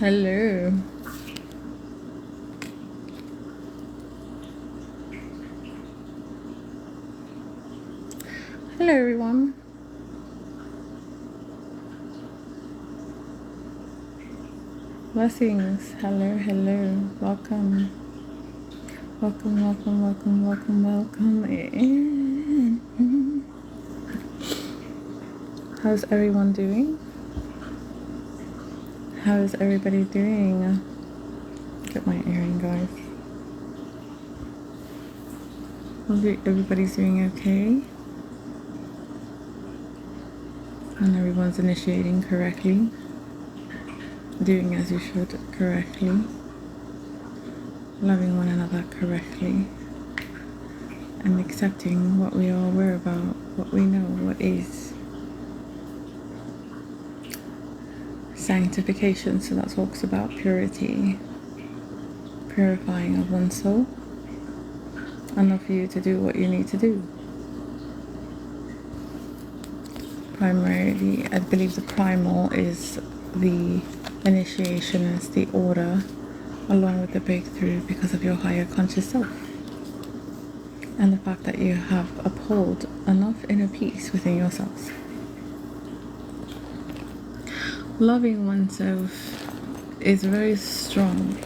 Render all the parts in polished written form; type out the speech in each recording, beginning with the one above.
Hello. Hello, everyone. Blessings. Hello, hello. Welcome. Welcome, welcome, welcome, welcome, welcome in. How's everyone doing? How is everybody doing? Get my earring, guys. Hope everybody's doing okay. And everyone's initiating correctly. Doing as you should correctly. Loving one another correctly. And accepting what we are aware about, what we know, what is. Sanctification, so that talks about purity, purifying of one's soul, enough for you to do what you need to do. Primarily, I believe the primal is the initiation, is the order, along with the breakthrough because of your higher conscious self. And the fact that you have upheld enough inner peace within yourselves. Loving oneself is very strong.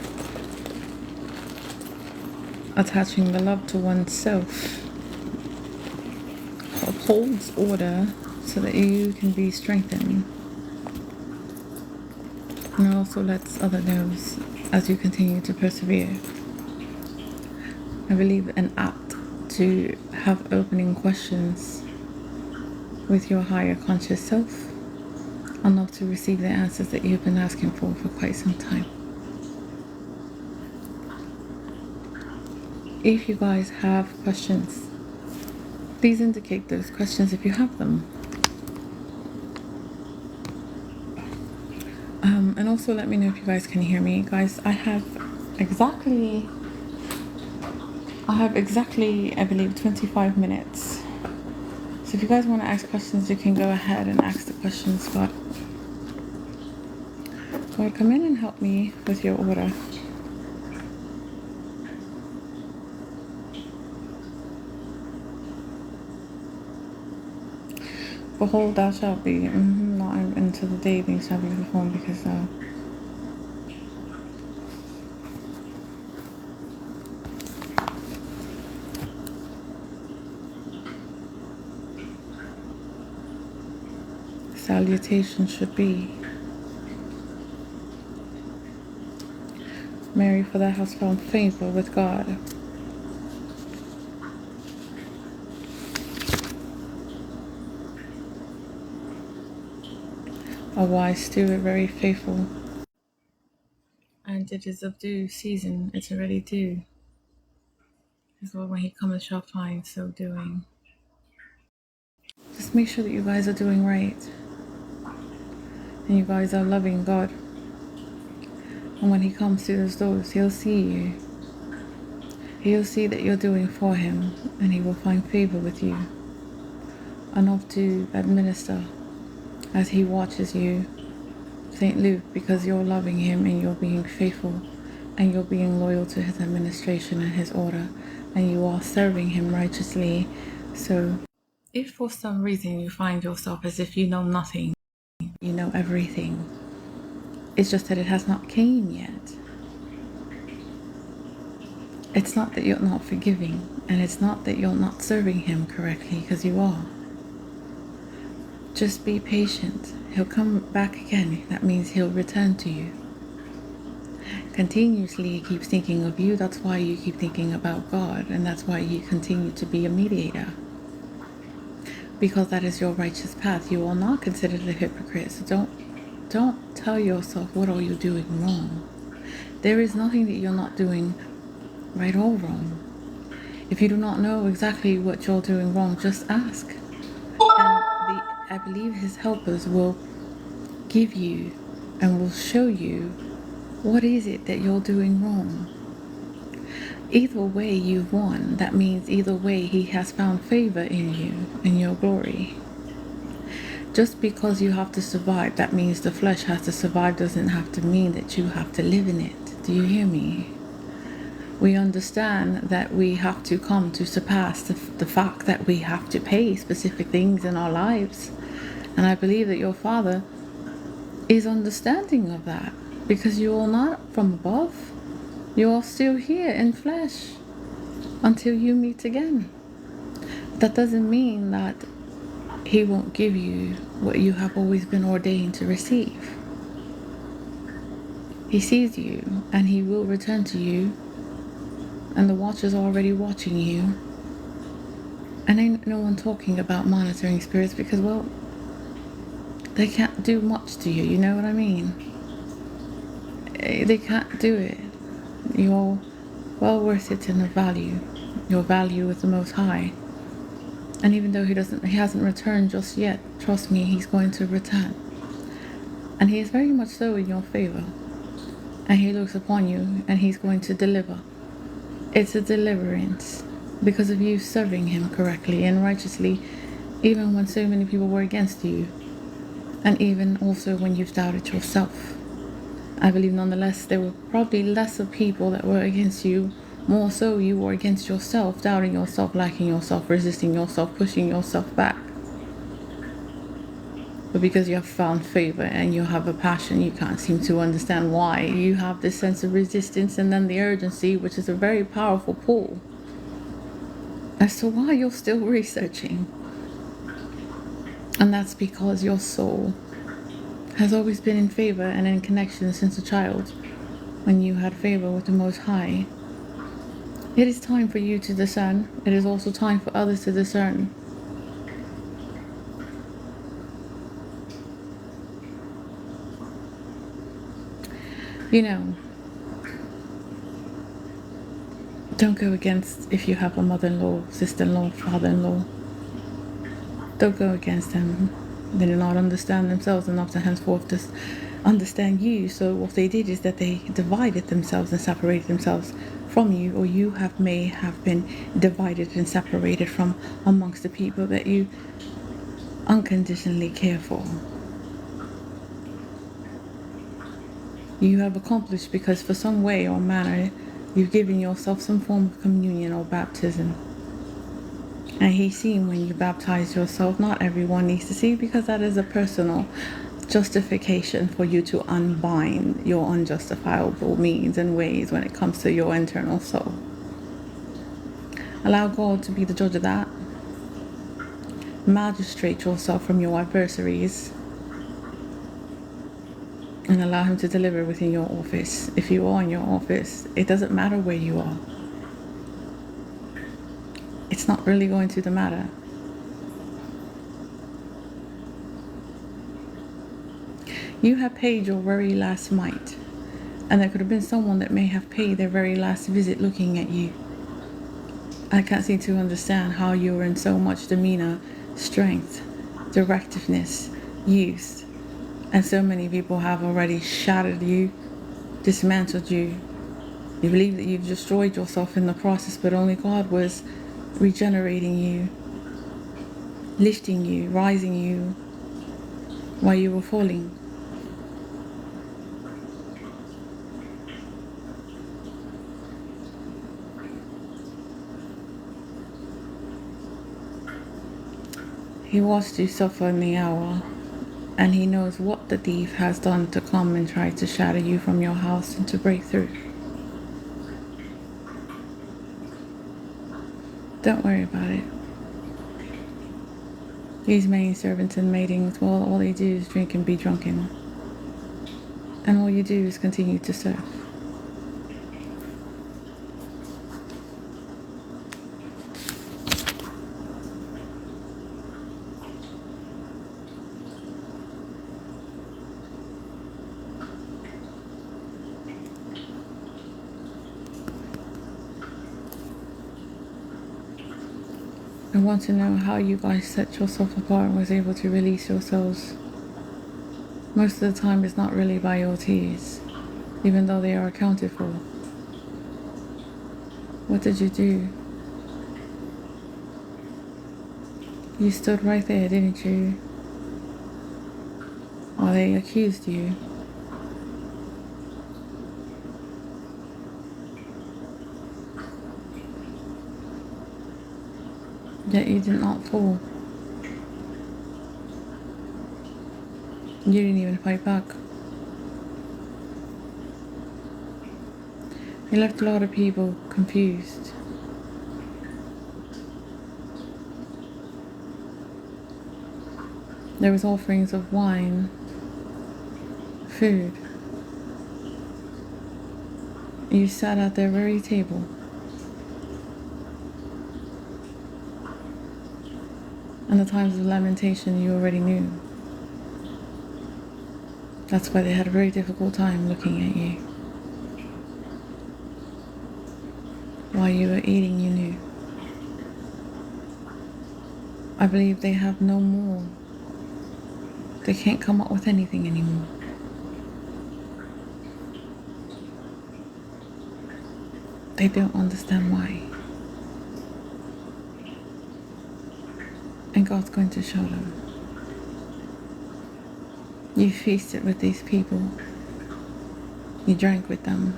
Attaching the love to oneself upholds order so that you can be strengthened. And it also lets others know as you continue to persevere. I believe an apt to have opening questions with your higher conscious self, enough to receive the answers that you've been asking for quite some time. If you guys have questions, please indicate those questions if you have them. And also let me know if you guys can hear me. Guys, I have exactly, I believe, 25 minutes. So if you guys want to ask questions, you can go ahead and ask the questions. God, come in and help me with your order. Behold, thou shalt be not until the day things shall be performed, because salutation should be, Mary, for thou hast found favor with God. A wise steward, very faithful. And it is of due season, it's already due. His Lord, when he cometh, shall find so doing. Just make sure that you guys are doing right. And you guys are loving God. And when he comes to those doors, he'll see you. He'll see that you're doing for him, and he will find favor with you. Enough to administer as he watches you, St. Luke, because you're loving him and you're being faithful and you're being loyal to his administration and his order, and you are serving him righteously. So if for some reason you find yourself as if you know nothing, you know everything, it's just that it has not came yet. It's not that you're not forgiving, and it's not that you're not serving him correctly, because you are. Just be patient. He'll come back again. That means he'll return to you. Continuously he keeps thinking of you. That's why you keep thinking about God, and that's why you continue to be a mediator. Because that is your righteous path. You will not consider a hypocrite. So don't tell yourself what are you doing wrong. There is nothing that you're not doing right or wrong. If you do not know exactly what you're doing wrong, just ask. And I believe his helpers will give you and will show you what is it that you're doing wrong. Either way, you've won. That means either way, he has found favor in you, in your glory. Just because you have to survive, that means the flesh has to survive, doesn't have to mean that you have to live in it. Do you hear me? We understand that we have to come to surpass the fact that we have to pay specific things in our lives. And I believe that your Father is understanding of that, because you are not from above. You are still here in flesh until you meet again. That doesn't mean that He won't give you what you have always been ordained to receive. He sees you and He will return to you, and the watchers are already watching you. And ain't no one talking about monitoring spirits, because, well, they can't do much to you, you know what I mean? They can't do it. You're well worth it in the value. Your value with the Most High. And even though He hasn't returned just yet, trust me, He's going to return. And He is very much so in your favor. And He looks upon you and He's going to deliver. It's a deliverance because of you serving Him correctly and righteously, even when so many people were against you. And even also when you've doubted yourself. I believe nonetheless there were probably less of people that were against you. More so you were against yourself, doubting yourself, lacking yourself, resisting yourself, pushing yourself back. But because you have found favor and you have a passion, you can't seem to understand why. You have this sense of resistance and then the urgency, which is a very powerful pull, as to why you're still researching. And that's because your soul has always been in favor and in connection since a child, when you had favor with the Most High. It is time for you to discern. It is also time for others to discern. You know, don't go against, if you have a mother-in-law, sister-in-law, father-in-law, don't go against them. They do not understand themselves enough to henceforth just understand you. So what they did is that they divided themselves and separated themselves from you, or you may have been divided and separated from amongst the people that you unconditionally care for. You have accomplished because for some way or manner you've given yourself some form of communion or baptism. And He's seen when you baptize yourself. Not everyone needs to see, because that is a personal justification for you to unbind your unjustifiable means and ways when it comes to your internal soul. Allow God to be the judge of that. Magistrate yourself from your adversaries and allow Him to deliver within your office. If you are in your office, it doesn't matter where you are. It's not really going to matter. You have paid your very last mite, and there could have been someone that may have paid their very last visit looking at you. I can't seem to understand how you're in so much demeanor, strength, directiveness, youth, and so many people have already shattered you, dismantled you. You believe that you've destroyed yourself in the process, but only God was regenerating you, lifting you, rising you while you were falling. He watched you suffer in the hour, and He knows what the thief has done to come and try to shatter you from your house and to break through. Don't worry about it. These maid servants and maidens, well, all they do is drink and be drunken. And all you do is continue to serve. I want to know how you guys set yourself apart and was able to release yourselves. Most of the time it's not really by your tears, even though they are accounted for. What did you do? You stood right there, didn't you? while they accused you. Yet you did not fall. You didn't even fight back. You left a lot of people confused. There was offerings of wine, food. You sat at their very table. And the times of lamentation you already knew. That's why they had a very difficult time looking at you. While you were eating, you knew. I believe they have no more. They can't come up with anything anymore. They don't understand why. And God's going to show them. You feasted with these people. You drank with them.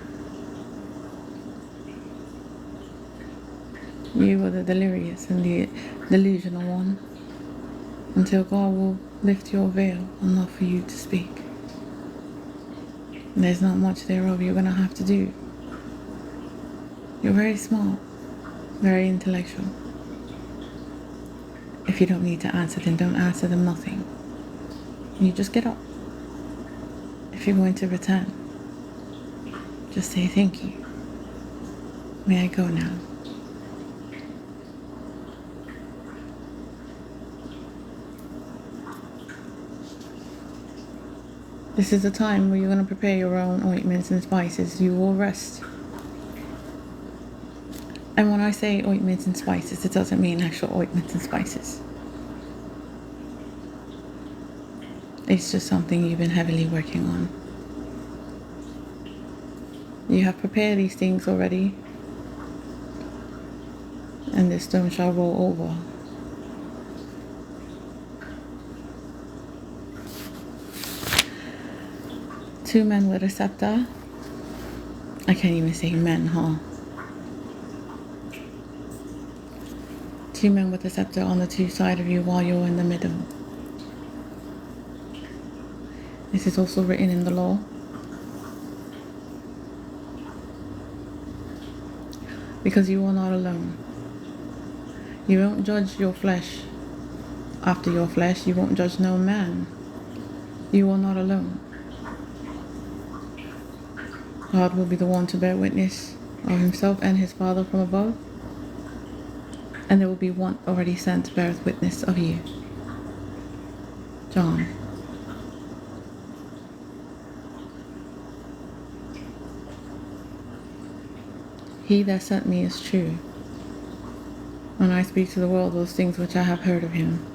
You were the delirious and the delusional one, until God will lift your veil enough for you to speak. And there's not much thereof you're going to have to do. You're very smart, very intellectual. If you don't need to answer, then don't answer them nothing. You just get up. If you're going to return, just say thank you. May I go now? This is the time where you're going to prepare your own ointments and spices. You will rest. And when I say ointments and spices, it doesn't mean actual ointments and spices. It's just something you've been heavily working on. You have prepared these things already, and this stone shall roll over. Two men with a scepter. I can't even say men, huh? Two men with a scepter on the two sides of you while you're in the middle. This is also written in the law. Because you are not alone. You won't judge your flesh after your flesh. You won't judge no man. You are not alone. God will be the one to bear witness of himself and his Father from above. And there will be one already sent to bear witness of you. John. He that sent me is true. When I speak to the world those things which I have heard of him.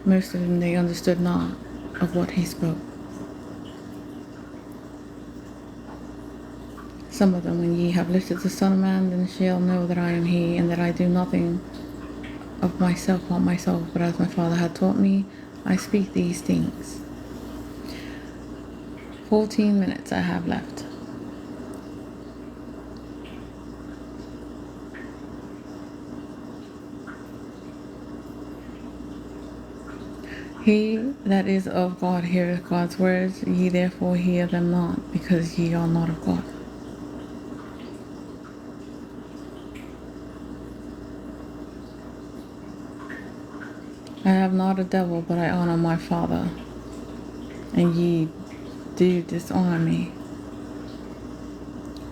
Most of them they understood not of what he spoke. Some of them, when ye have lifted the Son of Man, then shall know that I am he, and that I do nothing of myself on myself, but as my Father had taught me, I speak these things. 14 minutes I have left. He that is of God heareth God's words, ye therefore hear them not, because ye are not of God. I have not a devil, but I honor my Father, and ye do dishonor me.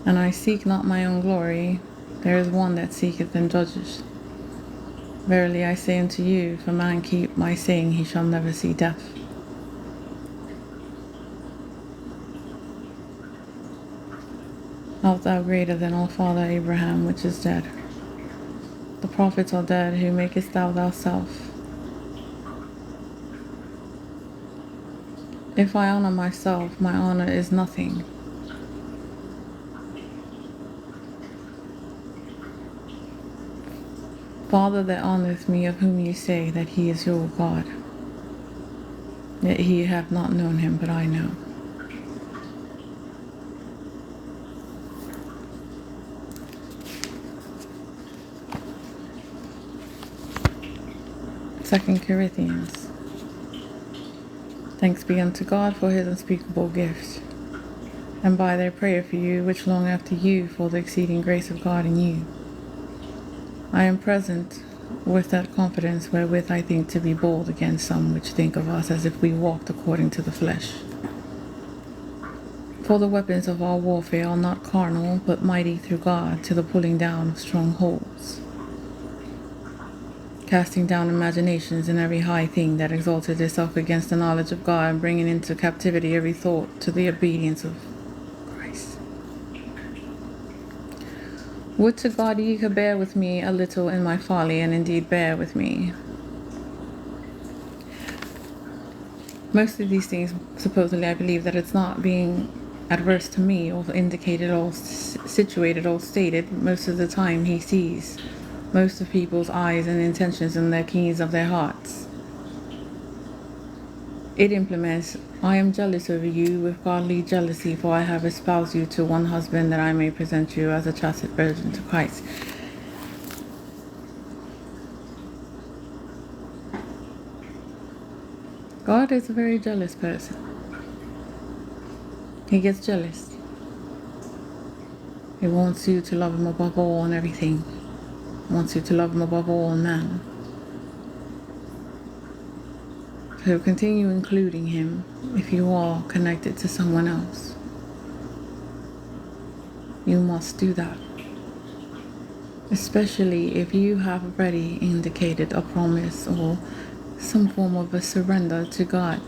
And I seek not my own glory, there is one that seeketh and judges. Verily I say unto you, if a man keep my saying, he shall never see death. Art thou greater than our father Abraham, which is dead? The prophets are dead, who makest thou thyself? If I honor myself, my honor is nothing. Father that honoreth me, of whom you say that he is your God. Yet ye have not known him, but I know. Second Corinthians. Thanks be unto God for his unspeakable gift, and by their prayer for you, which long after you for the exceeding grace of God in you. I am present with that confidence wherewith I think to be bold against some which think of us as if we walked according to the flesh. For the weapons of our warfare are not carnal, but mighty through God to the pulling down of strongholds, casting down imaginations and every high thing that exalted itself against the knowledge of God, and bringing into captivity every thought to the obedience of Christ. Would to God ye could bear with me a little in my folly, and indeed bear with me. Most of these things, supposedly, I believe that it's not being adverse to me or indicated or situated or stated. Most of the time he sees most of people's eyes and intentions and their keys of their hearts. It implements, I am jealous over you with godly jealousy, for I have espoused you to one husband, that I may present you as a chaste virgin to Christ. God is a very jealous person. He gets jealous. He wants you to love him above all and everything. He wants you to love him above all and man. So continue including him if you are connected to someone else. You must do that. Especially if you have already indicated a promise or some form of a surrender to God.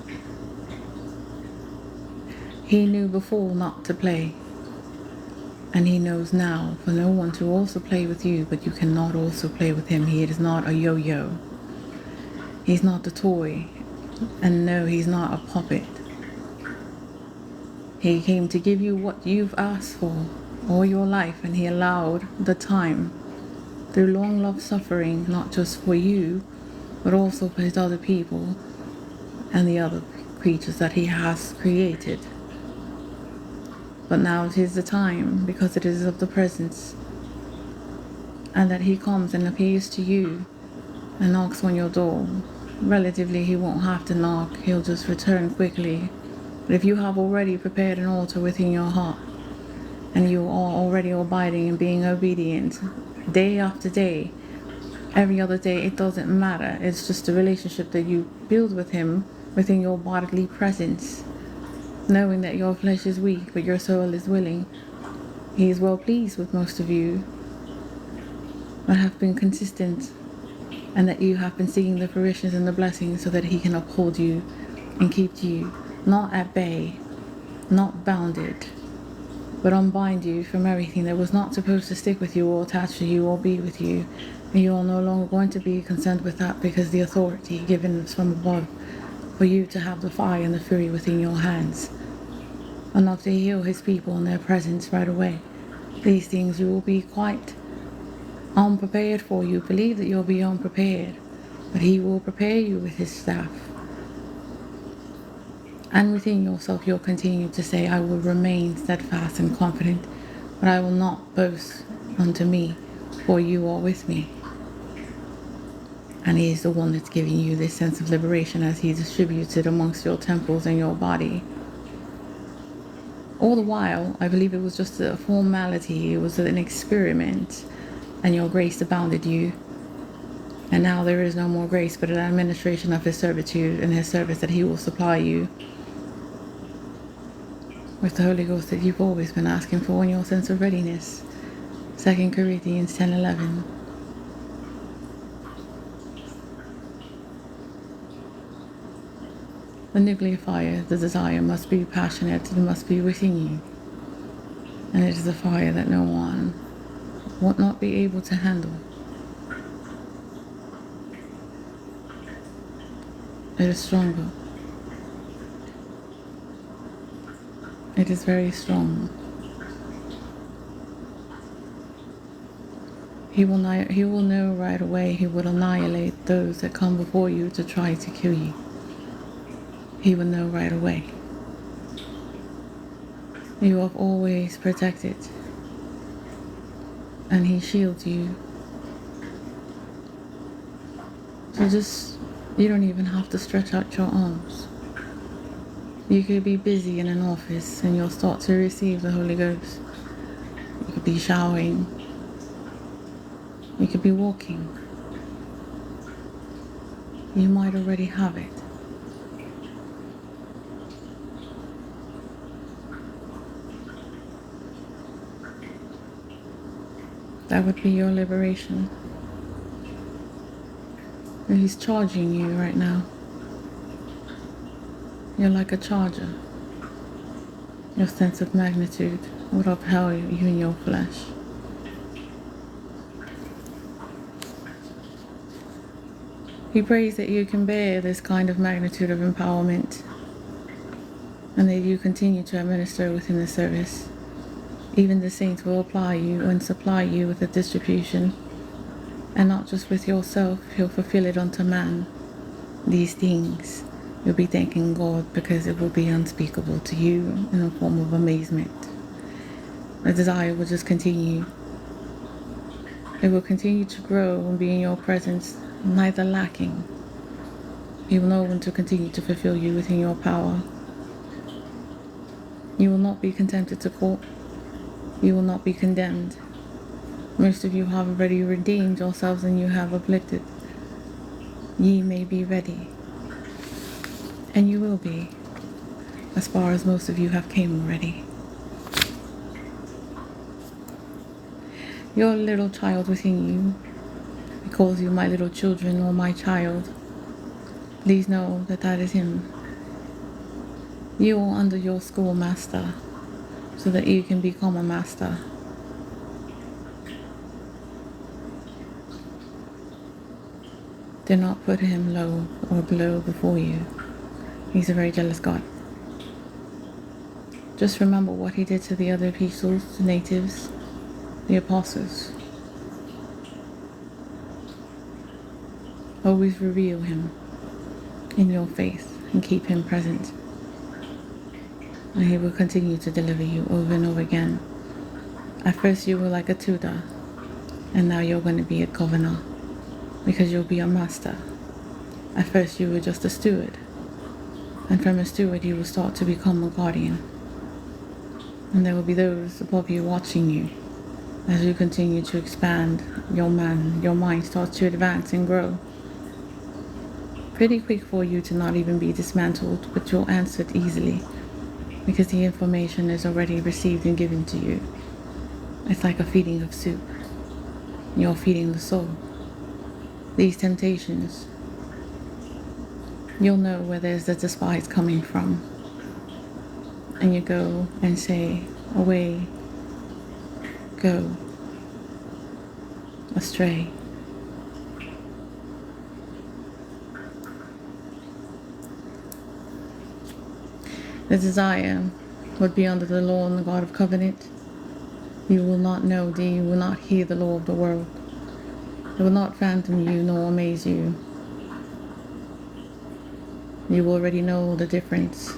He knew before not to play. And he knows now for no one to also play with you, but you cannot also play with him. He is not a yo-yo. He's not a toy. And no, he's not a puppet. He came to give you what you've asked for all your life, and he allowed the time through long love suffering, not just for you, but also for his other people and the other creatures that he has created. But now it is the time, because it is of the presence, and that he comes and appears to you and knocks on your door. Relatively, he won't have to knock, he'll just return quickly. But if you have already prepared an altar within your heart, and you are already abiding and being obedient, day after day, every other day, it doesn't matter. It's just a relationship that you build with him within your bodily presence, knowing that your flesh is weak, but your soul is willing. He is well pleased with most of you, but have been consistent, and that you have been seeking the fruitions and the blessings so that he can uphold you and keep you not at bay, not bounded, but unbind you from everything that was not supposed to stick with you or attach to you or be with you. And you are no longer going to be concerned with that, because the authority given is from above for you to have the fire and the fury within your hands, enough to heal his people in their presence right away. These things you will be quite unprepared for. You believe that you'll be unprepared, but he will prepare you with his staff. And within yourself you'll continue to say, I will remain steadfast and confident, but I will not boast unto me, for you are with me. And he is the one that's giving you this sense of liberation as he distributes it amongst your temples and your body. All the while, I believe it was just a formality, it was an experiment, and your grace abounded you. And now there is no more grace, but an administration of his servitude and his service, that he will supply you with the Holy Ghost that you've always been asking for in your sense of readiness. 2 Corinthians 10:11. The nuclear fire, the desire, must be passionate, it must be within you. And it is a fire that no one would not be able to handle. It is stronger. It is very strong. He will know right away. He will annihilate those that come before you to try to kill you. He will know right away. You are always protected, and He shields you. So you don't even have to stretch out your arms. You could be busy in an office and you'll start to receive the Holy Ghost. You could be showering. You could be walking. You might already have it. That would be your liberation. And He's charging you right now. You're like a charger. Your sense of magnitude would upheld you in your flesh. He prays that you can bear this kind of magnitude of empowerment, and that you continue to administer within the service. Even the saints will apply you and supply you with a distribution, and not just with yourself. He'll fulfill it unto man. These things, you'll be thanking God because it will be unspeakable to you in a form of amazement. The desire will just continue. It will continue to grow and be in your presence, neither lacking. He will know when to continue to fulfill you within your power. You will not be contented to court. You will not be condemned. Most of you have already redeemed yourselves and you have afflicted. Ye may be ready. And you will be, as far as most of you have came already. Your little child within you, He calls you my little children or my child. Please know that that is Him. You are under your schoolmaster, so that you can become a master. Do not put Him low or below before you. He's a very jealous God. Just remember what He did to the other apostles, the natives, the apostles. Always reveal Him in your faith and keep Him present. And He will continue to deliver you over and over again. At first you were like a tutor, and now you're going to be a governor, because you'll be a master. At first you were just a steward, and from a steward you will start to become a guardian. And there will be those above you watching you as you continue to expand your mind starts to advance and grow. Pretty quick for you to not even be dismantled, but you'll answer it easily, because the information is already received and given to you. It's like a feeding of soup. You're feeding the soul. These temptations, you'll know where there's the despise coming from. And you go and say, away, go, astray. The desire would be under the law and the God of covenant. You will not know thee, you will not hear the law of the world. It will not phantom you nor amaze you. You already know the difference.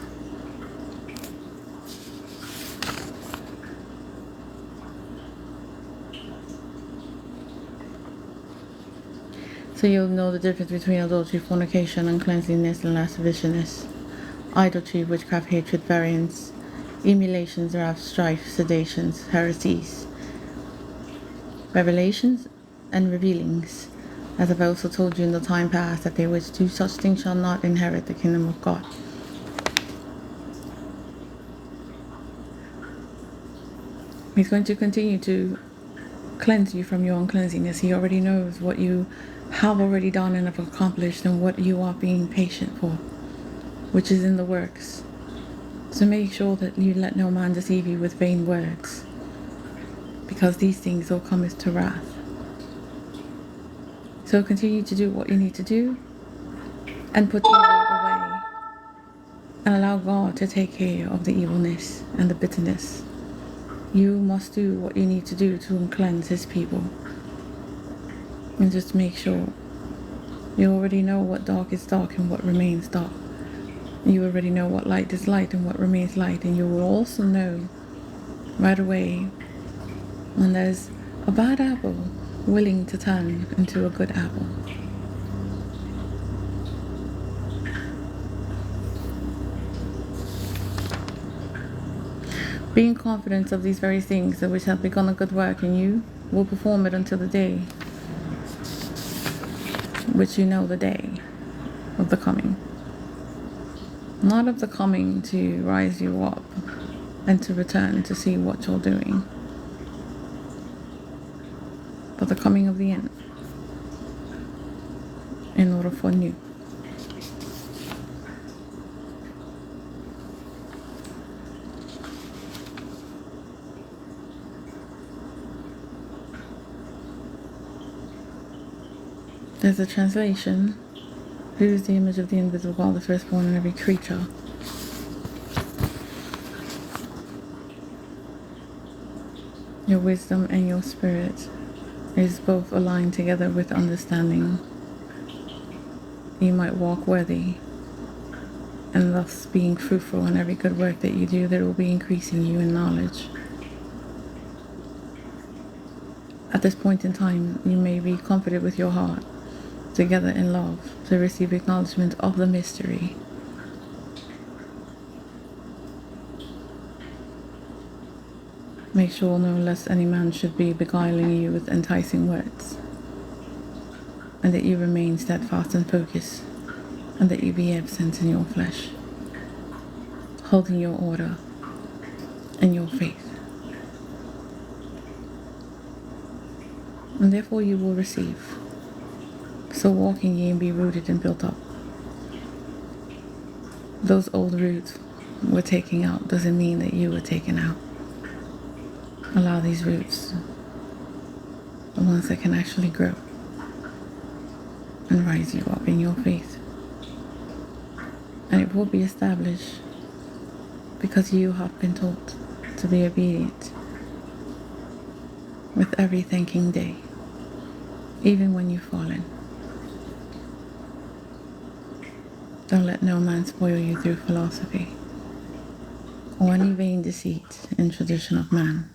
So you'll know the difference between adultery, fornication, uncleanliness, and lasciviousness, idolatry, witchcraft, hatred, variance, emulations, wrath, strife, sedations, heresies, revelations, and revealings, as I've also told you in the time past, that they which do such things shall not inherit the kingdom of God. He's going to continue to cleanse you from your uncleanliness. He already knows what you have already done and have accomplished and what you are being patient for, which is in the works. So make sure that you let no man deceive you with vain words, because these things will come to wrath. So continue to do what you need to do and put evil away and allow God to take care of the evilness and the bitterness. You must do what you need to do to cleanse His people. And just make sure you already know what dark is dark and what remains dark. You already know what light is light and what remains light, and you will also know right away when there's a bad apple willing to turn into a good apple. Being confident of these very things which have begun a good work in you will perform it until the day which you know the day of the coming. Not of the coming to rise you up and to return to see what you're doing, but the coming of the end in order for new. There's a translation. Who is the image of the invisible God, the firstborn in every creature? Your wisdom and your spirit is both aligned together with understanding. You might walk worthy, and thus being fruitful in every good work that you do, that will be increasing you in knowledge. At this point in time, you may be comforted with your heart, together in love, to receive acknowledgement of the mystery. Make sure no less any man should be beguiling you with enticing words, and that you remain steadfast and focused, and that you be absent in your flesh, holding your order and your faith. And therefore you will receive. So walking ye and be rooted and built up. Those old roots we're taking out doesn't mean that you were taken out. Allow these roots, the ones that can actually grow and rise you up in your faith. And it will be established because you have been taught to be obedient with every thanking day, even when you've fallen. Don't let no man spoil you through philosophy or any vain deceit in tradition of man.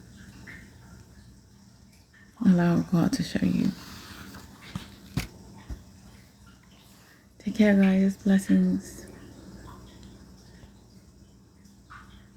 Allow God to show you. Take care, guys. Blessings.